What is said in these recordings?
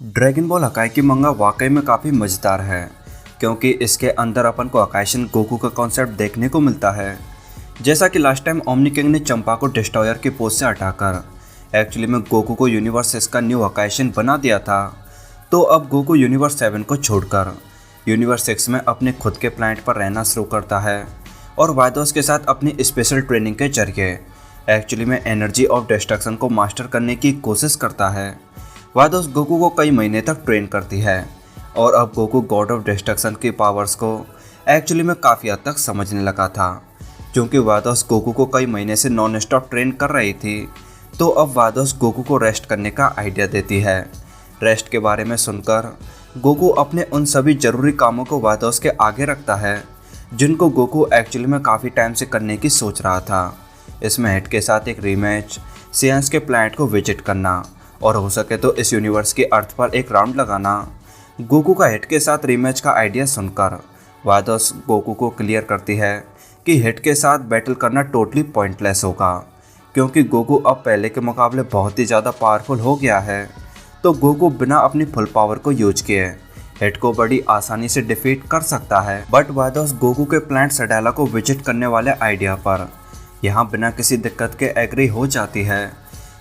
Dragon ball हकाइकी मंगा वाकई में काफ़ी मज़ेदार है, क्योंकि इसके अंदर अपन को अकाइशन गोकू का कॉन्सेप्ट देखने को मिलता है। जैसा कि लास्ट टाइम ओमनी किंग ने चंपा को डिस्ट्रॉयर की पोज से हटाकर एक्चुअली में गोकू को यूनिवर्स 6 का न्यू अकाइशन बना दिया था, तो अब गोकू यूनिवर्स 7 को छोड़कर यूनिवर्स 6 में अपने खुद के प्लैनेट पर रहना शुरू करता है और वाइडोस के साथ अपनी स्पेशल ट्रेनिंग के जरिए एक्चुअली में एनर्जी ऑफ डिस्ट्रक्शन को मास्टर करने की कोशिश करता है। वाइडोस गोकू को कई महीने तक ट्रेन करती है और अब गोकू गॉड ऑफ डिस्ट्रक्शन की पावर्स को एक्चुअली में काफ़ी हद तक समझने लगा था। क्योंकि वाइडोस गोकू को कई महीने से नॉन स्टॉप ट्रेन कर रही थी, तो अब वाइडोस गोकू को रेस्ट करने का आइडिया देती है। रेस्ट के बारे में सुनकर गोकू अपने उन सभी ज़रूरी कामों को वाइडोस के आगे रखता है जिनको गोकू एक्चुअली में काफ़ी टाइम से करने की सोच रहा था। इसमें हिट के साथ एक रीमैच, सियंस के प्लैनेट को विजिट करना और हो सके तो इस यूनिवर्स की अर्थ पर एक राउंड लगाना। गोकू का हिट के साथ रीमैच का आइडिया सुनकर वाइडोस गोकू को क्लियर करती है कि हिट के साथ बैटल करना टोटली पॉइंटलेस होगा, क्योंकि गोकू अब पहले के मुकाबले बहुत ही ज़्यादा पावरफुल हो गया है। तो गोकू बिना अपनी फुल पावर को यूज किए हिट को बड़ी आसानी से डिफीट कर सकता है। बट वाइडोस गोकू के प्लैनेट सडाला को विजिट करने वाले आइडिया पर यहाँ बिना किसी दिक्कत के एग्री हो जाती है।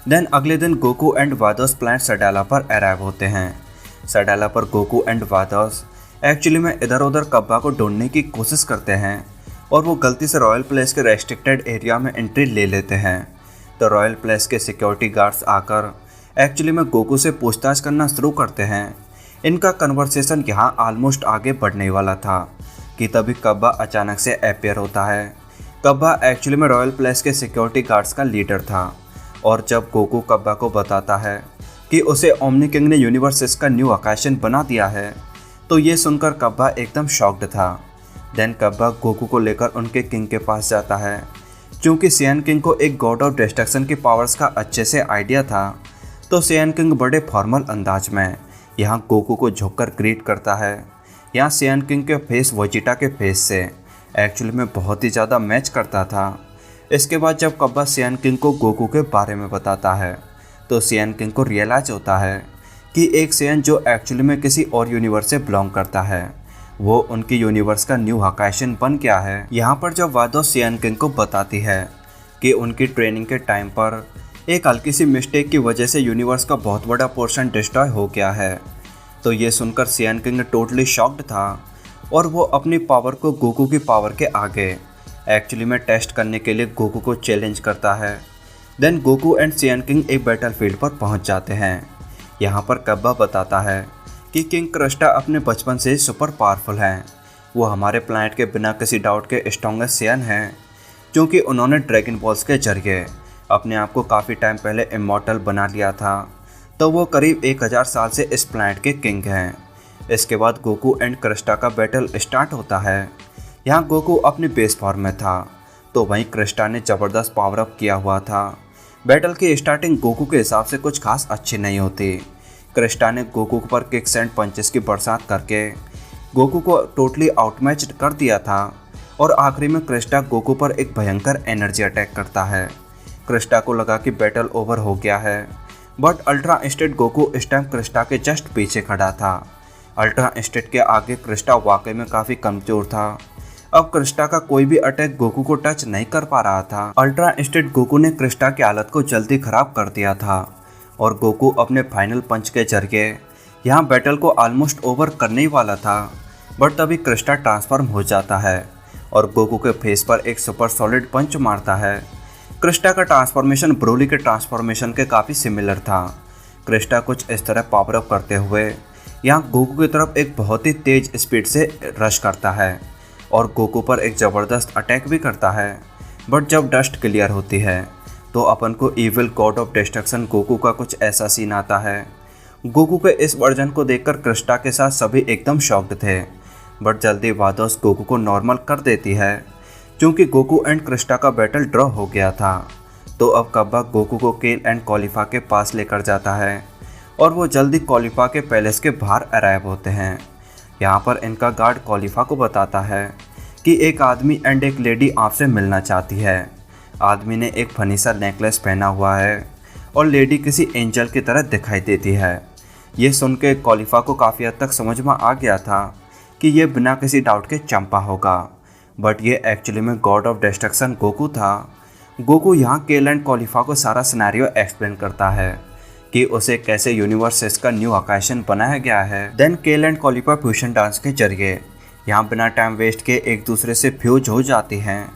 देन अगले दिन गोकू एंड वाइडोस प्लैनेट सडाला पर अराइव होते हैं। सडाला पर गोकू एंड वाइडोस एक्चुअली में इधर उधर कब्बा को ढूंढने की कोशिश करते हैं और वो गलती से रॉयल प्लेस के रेस्ट्रिक्टेड एरिया में एंट्री ले लेते हैं। तो रॉयल प्लेस के सिक्योरिटी गार्ड्स आकर एक्चुअली में गोकू से पूछताछ करना शुरू करते हैं। इनका कन्वर्सेशन यहाँ ऑलमोस्ट आगे बढ़ने वाला था कि तभी कब्बा अचानक से अपीयर होता है। कब्बा एक्चुअली में रॉयल प्लेस के सिक्योरिटी गार्ड्स का लीडर था और जब गोकू कब्बा को बताता है कि उसे ओमनी किंग ने यूनिवर्स 6 का न्यू अकाइशन बना दिया है, तो ये सुनकर कब्बा एकदम शॉक्ड था। देन कब्बा गोकू को लेकर उनके किंग के पास जाता है। क्योंकि सियन किंग को एक गॉड ऑफ डिस्ट्रक्शन की पावर्स का अच्छे से आइडिया था, तो सियन किंग बड़े फॉर्मल अंदाज में यहाँ गोकू को झुककर ग्रीट करता है। यहाँ सियन किंग के फेस वेजिटा के फेस से एक्चुअली में बहुत ही ज़्यादा मैच करता था। इसके बाद जब कब्बा सियन किंग को गोकू के बारे में बताता है, तो सियन किंग को रियलाइज होता है कि एक सियन जो एक्चुअली में किसी और यूनिवर्स से बिलोंग करता है, वो उनकी यूनिवर्स का न्यू हकाइशन बन गया है। यहाँ पर जब वाइडोस सियन किंग को बताती है कि उनकी ट्रेनिंग के टाइम पर एक हल्की सी मिस्टेक की वजह से यूनिवर्स का बहुत बड़ा पोर्शन डिस्ट्रॉय हो गया है, तो ये सुनकर सियन किंग टोटली शॉक्ड था और वो अपनी पावर को गोकू की पावर के आगे एक्चुअली में टेस्ट करने के लिए गोकू को चैलेंज करता है। देन गोकू एंड सियन किंग एक बैटलफील्ड पर पहुंच जाते हैं। यहाँ पर कब्बा बताता है कि किंग क्रस्टा अपने बचपन से ही सुपर पावरफुल हैं। वो हमारे प्लैनेट के बिना किसी डाउट के स्ट्रॉन्गेस्ट सियन हैं, क्योंकि उन्होंने ड्रैगन बॉल्स के जरिए अपने आप को काफ़ी टाइम पहले इमॉर्टल बना लिया था। तो वो करीब 1000 साल से इस प्लैनेट के किंग हैं। इसके बाद गोकू एंड क्रिस्टा का बैटल स्टार्ट होता है। यहाँ गोकू अपनी बेस फॉर्म में था, तो वहीं क्रिस्टा ने ज़बरदस्त पावर अप किया हुआ था। बैटल की स्टार्टिंग गोकू के हिसाब से कुछ खास अच्छी नहीं होती। क्रिस्टा ने गोकू पर किक्स एंड पंचेस की बरसात करके गोकू को टोटली आउटमैच कर दिया था और आखिरी में क्रिस्टा गोकू पर एक भयंकर एनर्जी अटैक करता है। क्रिस्टा को लगा कि बैटल ओवर हो गया है, बट अल्ट्रा इंस्टेंट गोकू इस टाइम क्रिस्टा के जस्ट पीछे खड़ा था। अल्ट्रा इंस्टेंट के आगे क्रिस्टा वाकई में काफ़ी कमज़ोर था। अब क्रिस्टा का कोई भी अटैक गोकू को टच नहीं कर पा रहा था। अल्ट्रा इंस्टेंट गोकू ने क्रिस्टा की हालत को जल्दी ख़राब कर दिया था और गोकू अपने फाइनल पंच के जरिए यहाँ बैटल को ऑलमोस्ट ओवर करने ही वाला था। बट तभी क्रिस्टा ट्रांसफॉर्म हो जाता है और गोकू के फेस पर एक सुपर सॉलिड पंच मारता है। क्रिस्टा का ट्रांसफॉर्मेशन ब्रोली के ट्रांसफॉर्मेशन के काफ़ी सिमिलर था। क्रिस्टा कुछ इस तरह पावर अप करते हुए यहाँ गोकू की तरफ एक बहुत ही तेज़ स्पीड से रश करता है और गोकू पर एक ज़बरदस्त अटैक भी करता है। बट जब डस्ट क्लियर होती है, तो अपन को evil God of destruction Goku का कुछ ऐसा सीन आता है। गोकू के इस वर्जन को देखकर क्रिस्टा के साथ सभी एकदम शॉक्ड थे, बट जल्दी वाइडोस गोकू को नॉर्मल कर देती है। क्योंकि गोकू एंड क्रिस्टा का बैटल ड्रॉ हो गया था, तो अब कब्बा गोकू को केन एंड कॉलिफा के पास लेकर जाता है और वो जल्दी कॉलिफा के पैलेस के बाहर अराइव होते हैं। यहाँ पर इनका गार्ड कॉलिफा को बताता है कि एक आदमी एंड एक लेडी आपसे मिलना चाहती है। आदमी ने एक फनी सा नेकलेस पहना हुआ है और लेडी किसी एंजल की तरह दिखाई देती है। ये सुन के कॉलिफा को काफ़ी हद तक समझ में आ गया था कि ये बिना किसी डाउट के चंपा होगा, बट ये एक्चुअली में गॉड ऑफ डिस्ट्रक्शन गोकू था। गोकू यहाँ केल एंड कॉलिफा को सारा सिनेरियो एक्सप्लेन करता है कि उसे कैसे यूनिवर्सेस का न्यू आकाशन बनाया गया है। देन केल एंड कॉलिफा फ्यूजन डांस के जरिए यहाँ बिना टाइम वेस्ट के एक दूसरे से फ्यूज हो जाती हैं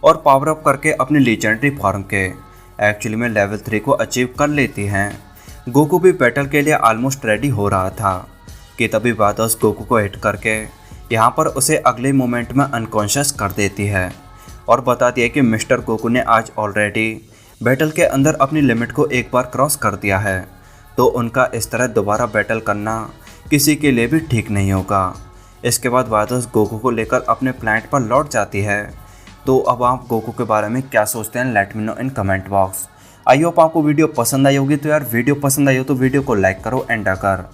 और पावर अप करके अपनी लीजेंडरी फॉर्म के एक्चुअली में लेवल 3 को अचीव कर लेती हैं। गोकू भी बैटल के लिए ऑलमोस्ट रेडी हो रहा था कि तभी वादोस गोकू को हिट करके यहाँ पर उसे अगले मोमेंट में अनकॉन्शियस कर देती है और बताती है कि मिस्टर गोकू ने आज ऑलरेडी बैटल के अंदर अपनी लिमिट को एक बार क्रॉस कर दिया है, तो उनका इस तरह दोबारा बैटल करना किसी के लिए भी ठीक नहीं होगा। इसके बाद वादोस गोकू को लेकर अपने प्लैनेट पर लौट जाती है। तो अब आप गोकू के बारे में क्या सोचते हैं, let me know in comment box. I hope आपको वीडियो पसंद आई होगी। तो यार वीडियो पसंद आई हो तो वीडियो को लाइक करो, एंड अगर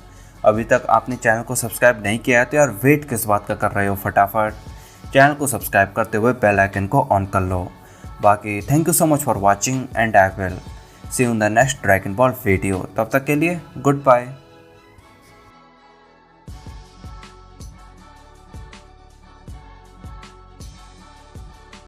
अभी तक आपने चैनल को सब्सक्राइब नहीं किया है तो यार वेट किस बात का कर रहे हो, फटाफट चैनल को सब्सक्राइब करते हुए बेल आइकन को ऑन कर लो। बाकी thank you so much for watching and I will see you in the next dragon ball video. तब तक के लिए गुड बाय।